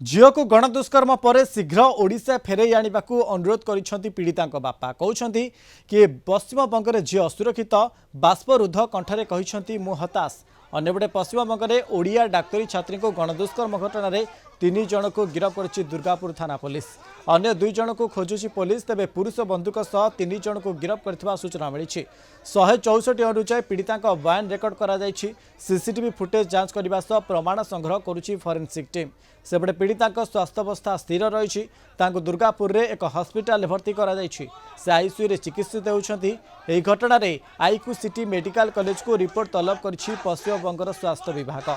झील को गणदुष्कर्म पर शीघ्र ओडिशा फेरई आनिबाकू अनुरोध करिसेंती पीड़ितांक बापा कहउछंती कि पश्चिमबंग में झील असुरक्षित बाष्परुद्ध कंठरे कहिसेंती मु हताश। अन्यपटे पश्चिमबंग में ओडिया डाक्तरी छात्री को गणदुष्कर्म घटना 3 जन को गिरफ्त कर दुर्गापुर थाना पुलिस। अन्य 2 जन को खोजुची पुलिस। तेबे पुरुष बंधुक सह 3 जन को गिरफ्त कर सूचना मिली। 164 अनुଯାयी पीड़ितांक बयान रेकर्ड करा जायछि। सीसीटीवी फुटेज जांच करने सह प्रमाण संग्रह करुछि फॉरेंसिक टीम। सेपटे पीड़ितांक स्वास्थ्यावस्था स्थिर रही। दुर्गापुर रे एक हॉस्पिटल भर्ती करा जायछि। से आईसीयू रे चिकित्सित होउछंती। एही घटना रे आईक्यू सिटी मेडिकल कॉलेज को रिपोर्ट तलब करिछि पश्चिमबंग स्वास्थ्य विभाग।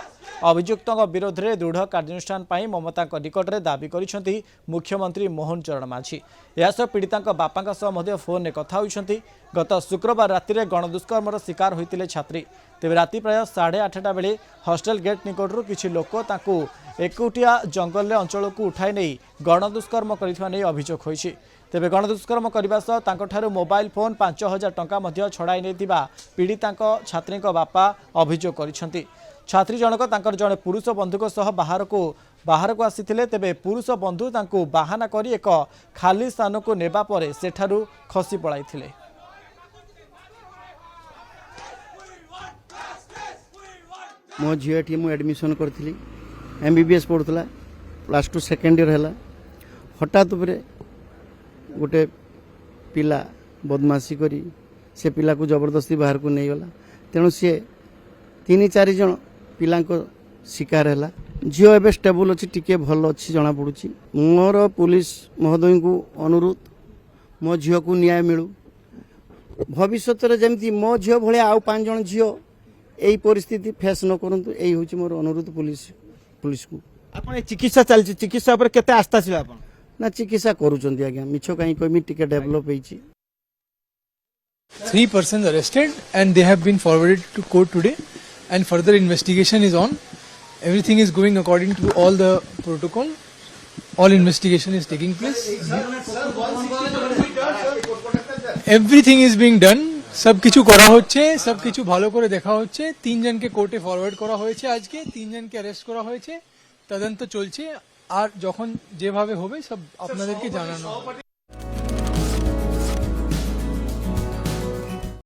अभियुक्तों विरोध में दृढ़ कार्यानुष्ठान पाई ममता निकट में दाबी करिसेंती मुख्यमंत्री मोहन चरण माझी। यासह पीड़ितांक बापांक सह मध्य फोन में कथा होइछंती। गत शुक्रवार राति में गणदुष्कर्मर शिकार होते छात्री। तेज राति प्राय 8:30 बेले हॉस्टल गेट निकटू किछि लोक ताकू एकुटिया जंगल अंचल को उठाई नहीं गणदुष्कर्म करिथिबा नै अभियोग होइछि। तेबे गणदुष्कर्म करने सह तांको मोबाइल फोन 5000 टंका छड़ाई नहीं पीड़ितांक छात्रीक बापा अभियोग करिसेंती। छात्री जनक तांकर जड़े पुरुष बंधुक सह बाहर को आसीथिले। तेबे पुरुष बंधु तांको बाहाना करी एक खाली स्थान को नेबा परे सेठारु खसी पड़ाइथिले। मो झीटी मु एडमिशन करी एमबीबीएस पढ़ुला +2 सेकेंड ईयर है। हठात गोटे पिला बदमाशी करी से पिला को जबरदस्ती बाहर को नहीं गला। तेणु सी 3-4 जन पिला शिकार है। झील एवं स्टेबल अच्छी टिके भल अच्छी जना पड़ुची। मोर पुलिस महोदय को अनुरोध मो झील को न्याय मिलू। भविष्य जमी मो झील भाई आउ 5 जन झील यही परिस्थिति फेस न करंतु यही होची मोर अनुरोध पुलिस को। आपण चिकित्सा चलछि चिकित्सा पर केते आस्था छिला आपण ना चिकित्सा करूचंती आज्ञा मिछ कहीं कमी टिके develop होईची। 3 persons arrested and they have been forwarded to court today and further investigation is on. Everything is going according to all the protocol. All investigation is taking place. Everything is being done. सब किछु करा होच्छे, सब किछु भालो करे देखा होच्छे। 3 जन के कोर्टे फरवर्ड करा होयेछे। आज के 3 जन के अरेस्ट करा होयेछे। तदন্ত চলছে। আর যখন যেভাবে হবে সব আপনাদেরকে জানানো হবে।